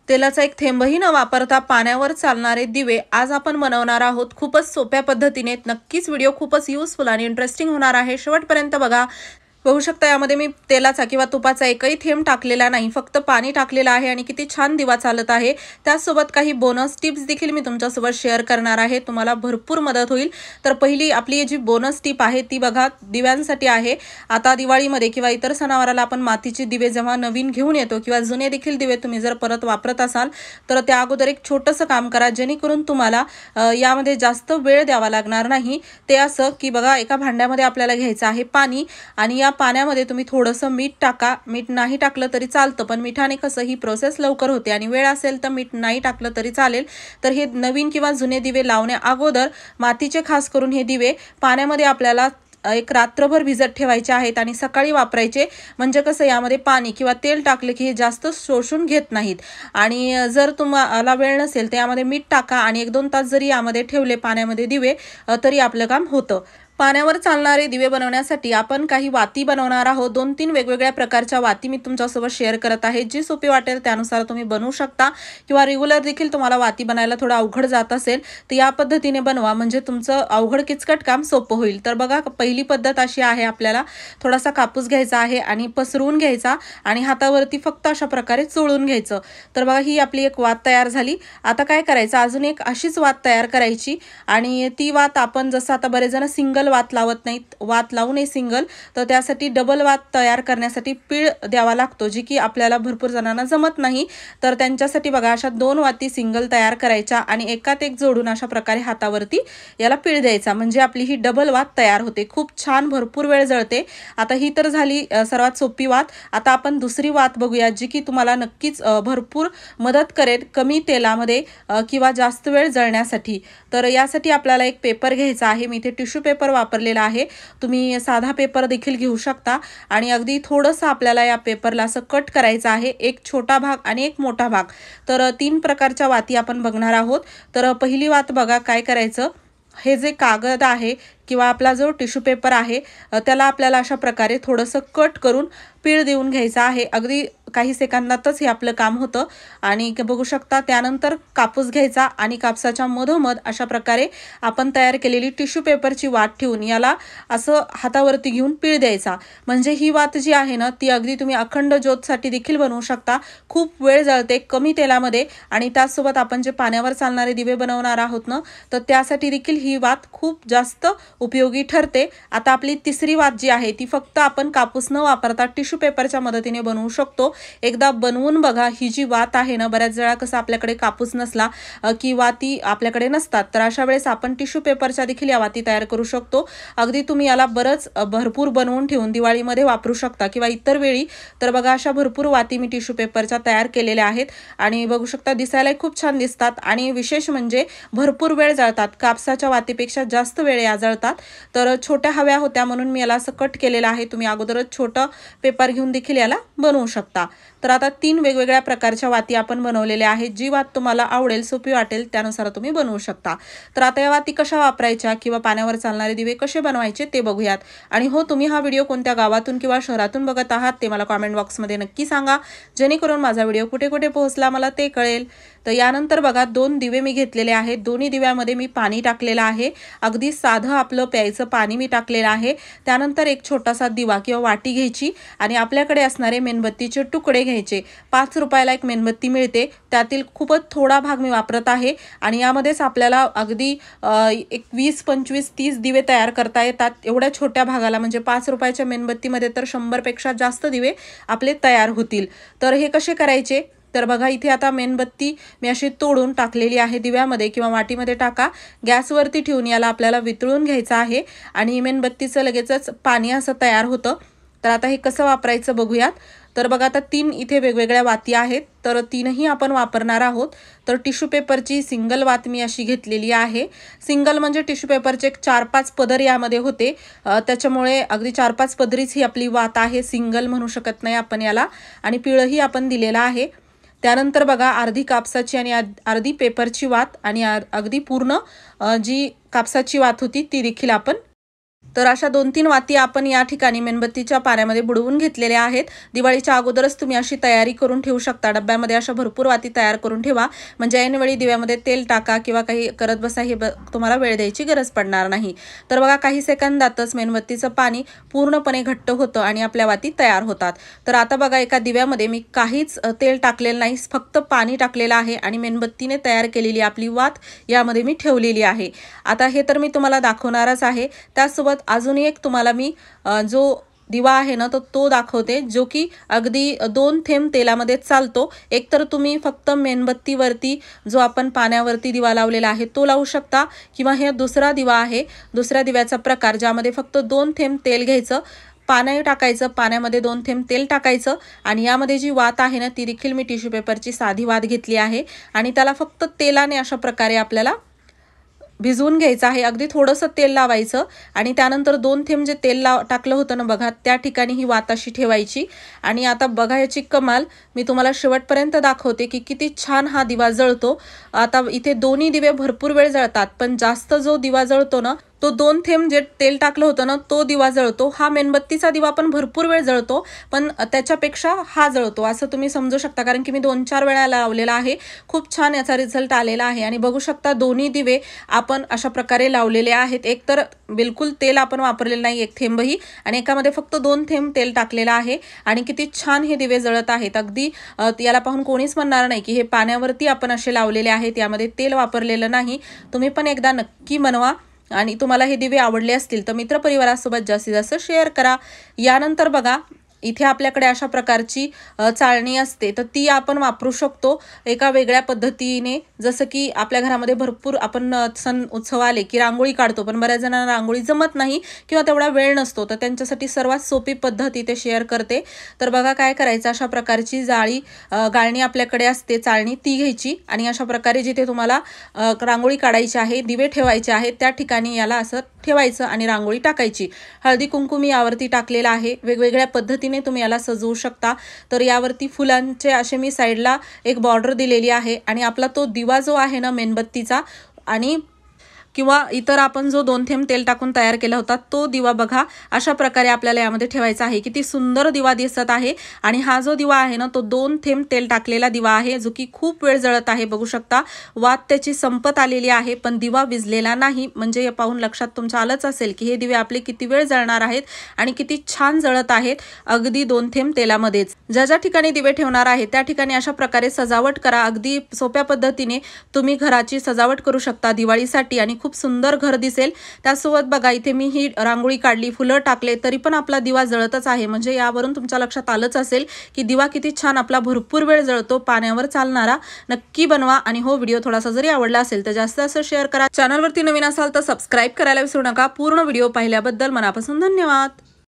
तेलाचा एक थेंबही न वापरता पाण्यावर चालणारे दिवे आज आपण बनवणार आहोत। खूपच सोप्या पद्धतीने। नक्कीच व्हिडिओ खूपच युजफुल आणि इंटरेस्टिंग होणार आहे। शेवटपर्यंत बघा। बघू शकता यामध्ये मी तेलाचा किंवा तुपाचा एकही थेंब टाकलेला नाही, फक्त पाणी टाकलेलं आहे आणि किती छान दिवा चालत आहे। त्यासोबत काही बोनस टिप्स देखील मी तुमच्यासोबत शेअर करणार आहे, तुम्हाला भरपूर मदत होईल। तर पहिली आपली जी बोनस टिप आहे ती बघा, दिव्यांसाठी आहे। आता दिवाळीमध्ये किंवा इतर सणावाराला आपण मातीचे दिवे जेव्हा नवीन घेऊन येतो किंवा जुने देखील दिवे तुम्ही जर परत वापरत असाल तर त्या अगोदर एक छोटंसं काम करा, जेणेकरून तुम्हाला यामध्ये जास्त वेळ द्यावा लागणार नाही। ते असं की बघा, एका भांड्यामध्ये आपल्याला घ्यायचं आहे पाणी आणि या पाण्यामध्ये तुम्ही थोडंसं मीठ टाका। मीठ नाही टाकलं तरी चालतं, पण मिठाने कसं ही प्रोसेस लवकर होते आणि वेळ असेल तर मीठ नाही टाकलं तरी चालेल। तर हे नवीन किंवा जुने दिवे लावण्या अगोदर मातीचे खास करून हे दिवे पाण्यामध्ये आपल्याला एक रात्रभर भिजत ठेवायचे आहेत आणि सकाळी वापरायचे। म्हणजे कसं, यामध्ये पाणी किंवा तेल टाकले की हे जास्त शोषून घेत नाहीत। आणि जर तुम्हाला वेळ नसेल तर यामध्ये मीठ टाका आणि 1-2 तास जरी यामध्ये ठेवले पाण्यामध्ये दिवे तरी आपलं काम होतं। पाण्यावर चालणारे दिवे बनवण्यासाठी आपण काही वाती बनवणार आहोत। 2-3 वेगवेगळ्या प्रकारच्या वाती मी तुमच्यासोबत शेअर करत आहे। जी सोपी वाटेल त्यानुसार तुम्ही बनवू शकता किंवा रेग्युलर देखील तुम्हाला वाती बनायला थोडा अवघड जात असेल तर या पद्धतीने बनवा, म्हणजे तुमचं अवघड किचकट काम सोपं होईल। तर बघा, पहिली पद्धत अशी आहे, आपल्याला थोडासा कापूस घ्यायचा आहे आणि पसरवून घ्यायचा आणि हातावरती फक्त अशा प्रकारे चोळून घ्यायचं। तर बघा, ही आपली एक वात तयार झाली। आता काय करायचं, अजून एक अशीच वात तयार करायची आणि ती वात आपण जसं आता बरेच जण सिंगल वात लावत नाहीत, वात लावू नये सिंगल, तर त्यासाठी डबल वात तयार करण्यासाठी पीळ द्यावा लागतो, जी की आपल्याला भरपूर जणांना जमत नाही। तर त्यांच्यासाठी बघा, अशा 2 वाती सिंगल तयार करायच्या आणि एकात एक जोडून अशा प्रकारे हातावरती याला पीळ द्यायचा, म्हणजे आपली ही डबल वात तयार होते। खूप छान, भरपूर वेळ जळते। आता ही तर झाली सर्वात सोपी वात। आता आपण दुसरी वात बघूया, जी की तुम्हाला नक्कीच भरपूर मदत करेल कमी तेलामध्ये किंवा जास्त वेळ जळण्यासाठी। तर यासाठी आपल्याला एक पेपर घ्यायचा आहे। मी इथे टिश्यू पेपर वापरलेला आहे, तुम्ही साधा पेपर देखील घेऊ शकता। आणि अगदी थोडंसं आपल्याला या पेपरला असं कट करायचं आहे, एक छोटा भाग आणि एक मोठा भाग। तर 3 प्रकारच्या वाती आपण बघणार आहोत। तर पहिली वात बघा, काय करायचं, हे जे कागद आहे किंवा आपला जो टिश्यू पेपर आहे त्याला आपल्याला अशा प्रकारे थोडंसं कट करून पीळ देऊन घ्यायचा आहे। अगदी काही सेकंदातच हे आपलं काम होतं। आणि बघू शकता, त्यानंतर कापूस घ्यायचा आणि कापसाच्या मधोमध अशा प्रकारे आपण तयार केलेली टिश्यू पेपरची वात ठेवून याला असं हातावरती घेऊन पीळ द्यायचा। म्हणजे ही वात जी आहे ना, ती अगदी तुम्ही अखंड ज्योतसाठी देखील बनवू शकता। खूप वेळ जळते, कमी तेलामध्ये, आणि त्यासोबत आपण जे पाण्यावर चालणारे दिवे बनवणार आहोत ना, तर त्यासाठी देखील ही वात खूप जास्त उपयोगी ठरते। आता आपली तिसरी वात जी आहे ती फक्त आपण कापूस न वापरता टिश्यू पेपरच्या मदतीने बनवू शकतो। एकदा बनवून बघा, ही जी वात आहे ना, बऱ्याच वेळा कसं आपल्याकडे कापूस नसला की वाती आपल्याकडे नसतात, तर अशा वेळेस आपण टिश्यू पेपरच्या देखील या वाती तयार करू शकतो। अगदी तुम्ही याला भरपूर बनवून ठेवून दिवाळीमध्ये वापरू शकता किंवा इतर वेळी। तर बघा, अशा भरपूर वाती मी टिश्यू पेपरच्या तयार केलेल्या आहेत आणि बघू शकता, दिसायलाही खूप छान दिसतात आणि विशेष म्हणजे भरपूर वेळ जळतात। कापसाच्या वातीपेक्षा जास्त वेळ या जळतात। तर छोट्या हव्या होत्या म्हणून मी याला असं कट केलेलं आहे। तुम्ही अगोदरच छोटा पेपर घेऊन देखील याला बनवू शकता। तर आता 3 वेगवेगळ्या प्रकारच्या वाती आपण बनवलेल्या आहेत। जी वात तुम्हाला आवडेल, सोपी वाटेल त्यानुसार तुम्ही बनवू शकता। तर आता या वाती कशा वापरायच्या किंवा पाण्यावर चालणारे दिवे कसे बनवायचे ते बघूयात। आणि हो, तुम्ही हा व्हिडिओ कोणत्या गावातून किंवा शहरातून बघत आहात ते मला कमेंट बॉक्समध्ये नक्की सांगा, जेणेकरून माझा व्हिडिओ कुठे कुठे पोहोचला मला ते कळेल। तर यानंतर बघा, 2 दिवे मी घेतलेले आहेत। दोन्ही दिव्यामध्ये मी पाणी टाकलेलं आहे, अगदी साधं आपलं प्यायचं पाणी मी टाकलेलं आहे। त्यानंतर एक छोटासा दिवा किंवा वाटी घ्यायची आणि आपल्याकडे असणारे मेणबत्तीचे तुकडे घ्यायचे। 5 रुपयाला एक मेणबत्ती मिळते, त्यातील खूपच थोडा भाग मी वापरत आहे आणि यामध्येच आपल्याला अगदी एक 20, 25, 30 दिवे तयार करता येतात एवढ्या छोट्या भागाला। म्हणजे 5 रुपयाच्या मेणबत्तीमध्ये तर 100 पेक्षा जास्त दिवे आपले तयार होतील। तर हे कसे करायचे, तर बघा, इथे आता मेणबत्ती मी अशी तोडून टाकलेली आहे दिव्यामध्ये किंवा वाटीमध्ये टाका। गॅसवरती ठेवून याला आपल्याला वितळून घ्यायचं आहे आणि मेणबत्तीचं लगेचच पाणी असं तयार होतं। तर आता हे कसं वापरायचं बघूयात। तर बघा, आता 3 इथे वेगवेगळ्या वाती आहेत, तर 3ही आपण वापरणार आहोत। तर टिश्यू पेपरची सिंगल वात मी अशी घेतलेली आहे। सिंगल म्हणजे टिश्यू पेपरचे 4-5 पदर यामध्ये होते, त्याच्यामुळे अगदी 4-5 पदरीच ही आपली वात आहे, सिंगल म्हणू शकत नाही आपण याला। आणि पिळही आपण दिलेला आहे। त्यानंतर बघा, अर्धी कापसाची आणि अर्धी पेपरची वात आणि अगदी पूर्ण जी कापसाची वात होती ती देखील आपण तर अशा 2-3 वाती आपण या ठिकाणी मेणबत्तीच्या पाण्यामध्ये बुडवून घेतलेल्या आहेत। दिवाळीच्या अगोदरच तुम्ही अशी तयारी करून ठेवू शकता। डब्यामध्ये अशा भरपूर वाती तयार करून ठेवा, म्हणजे ऐनवेळी दिव्यामध्ये तेल टाका किंवा काही करत बसा हे तुम्हाला वेळ द्यायची गरज पडणार नाही। तर बघा काही सेकंदातच मेणबत्तीचं पाणी पूर्णपणे घट्ट होतं आणि आपल्या वाती तयार होतात। तर आता बघा एका दिव्यामध्ये मी काहीच तेल टाकलेलं नाही, फक्त पाणी टाकलेलं आहे आणि मेणबत्तीने तयार केलेली आपली वात यामध्ये मी ठेवलेली आहे। आता हे तर मी तुम्हाला दाखवणारच आहे, त्यासोबत अजून एक तुम्हाला मी जो दिवा आहे ना तो दाखवते, जो की अगदी 2 थेंब तेलामध्ये चालतो। एक तर तुम्ही फक्त मेणबत्तीवरती जो आपण पाण्यावरती दिवा लावलेला आहे तो लावू शकता, किंवा हे दुसरा दिवा आहे, दुसऱ्या दिव्याचा प्रकार ज्यामध्ये फक्त 2 थेंब तेल घ्यायचं, पाणी टाकायचं, पाण्यामध्ये 2 थेंब तेल टाकायचं आणि यामध्ये जी वात आहे ना ती देखील मी टिश्यू पेपरची साधी वात घेतली आहे आणि त्याला फक्त तेलाने अशा प्रकारे आपल्याला भिजवून घ्यायचं आहे। अगदी थोडंसं तेल लावायचं आणि त्यानंतर 2 थेंब जे तेल टाकलं होतं ना बघा, त्या ठिकाणी ही वात अशी ठेवायची। आणि आता बघा याची कमाल मी तुम्हाला शेवटपर्यंत दाखवते की किती छान हा दिवा जळतो। आता इथे दोन्ही दिवे भरपूर वेळ जळतात, पण जास्त जो दिवा जळतो ना तो 2 थेंब जे तेल टाकलं होतं ना तो दिवा जळतो। हा मेणबत्तीचा दिवा पण भरपूर वेळ जळतो, पण त्याच्यापेक्षा हा जळतो असं तुम्ही समजू शकता, कारण की मी 2-4 वेळा लावलेला आहे। खूप छान याचा रिझल्ट आलेला आहे आणि बघू शकता दोन्ही दिवे आपण अशा प्रकारे लावलेले आहेत। एक तर बिलकुल तेल आपण वापरलेलं नाही एक थेंबही, आणि एकामध्ये फक्त 2 थेंब तेल टाकलेलं आहे आणि किती छान हे दिवे जळत आहेत। अगदी याला पाहून कोणीच म्हणणार नाही की हे पाण्यावरती आपण असे लावलेले आहेत, यामध्ये तेल वापरलेलं नाही। तुम्ही पण एकदा नक्की बनवा आणि तुम्हाला हे दिवे आवडले असतील तर मित्रपरिवारासोबत जास्तीत जास्त शेअर करा। यानंतर बघा इथे आपल्याकडे अशा प्रकारची चाळणी असते, तर ती आपण वापरू शकतो एका वेगळ्या पद्धतीने। जसं की आपल्या घरामध्ये भरपूर आपण सण उत्सव आले की रांगोळी काढतो, पण बऱ्याच जणांना रांगोळी जमत नाही किंवा तेवढा वेळ नसतो, तर त्यांच्यासाठी सर्वात सोपी पद्धत इथे शेअर करते। तर बघा काय करायचं, अशा प्रकारची गाळणी आपल्याकडे असते, चाळणी ती घ्यायची आणि अशा प्रकारे जिथे तुम्हाला रांगोळी काढायची आहे, दिवे ठेवायचे आहेत, त्या ठिकाणी याला असं ठेवायचं आणि रांगोळी टाकायची। हळदी कुंकू मी यावरती टाकलेला आहे, वेगवेगळ्या पद्धतीने तुम्ही याला सजवू शकता। तर यावरती फुलांचे असे मी साइडला एक बॉर्डर दिलेली आहे आणि आपला तो दिवा जो आहे ना मेणबत्तीचा आणि किंवा इतर आपण जो 2 थेंब तेल टाकून तयार केला होता तो दिवा बघा अशा प्रकारे आपल्याला यामध्ये ठेवायचा आहे। किती सुंदर दिवा दिसत आहे आणि हा जो दिवा आहे ना तो 2 थेंब तेल टाकलेला दिवा आहे, जो की खूप वेळ जळत आहे। बघू शकता वात त्याची संपत आलेली आहे, पण दिवा विझलेला नाही, म्हणजे हे पाहून लक्षात तुमच्या आलंच असेल की हे दिवे आपले किती वेळ जळणार आहेत आणि किती छान जळत आहेत, अगदी 2 थेंब तेलामध्येच। ज्या ठिकाणी दिवे ठेवणार आहे त्या ठिकाणी अशा प्रकारे सजावट करा। अगदी सोप्या पद्धतीने तुम्ही घराची सजावट करू शकता दिवाळीसाठी आणि खूप सुंदर घर दिसेल। त्यासोबत बघा इथे मी ही रांगोळी काढली, फुलं टाकले, तरी पण आपला दिवा जळतच आहे, म्हणजे यावरून तुमच्या लक्षात आलंच असेल की दिवा किती छान आपला भरपूर वेळ जळतो, पाण्यावर चालणारा। नक्की बनवा आणि हो व्हिडिओ थोडासा जरी आवडला असेल तर जास्त असं शेअर करा। चॅनलवरती नवीन असाल तर सबस्क्राइब करायला विसरू नका। पूर्ण व्हिडिओ पाहिल्याबद्दल मनापासून धन्यवाद।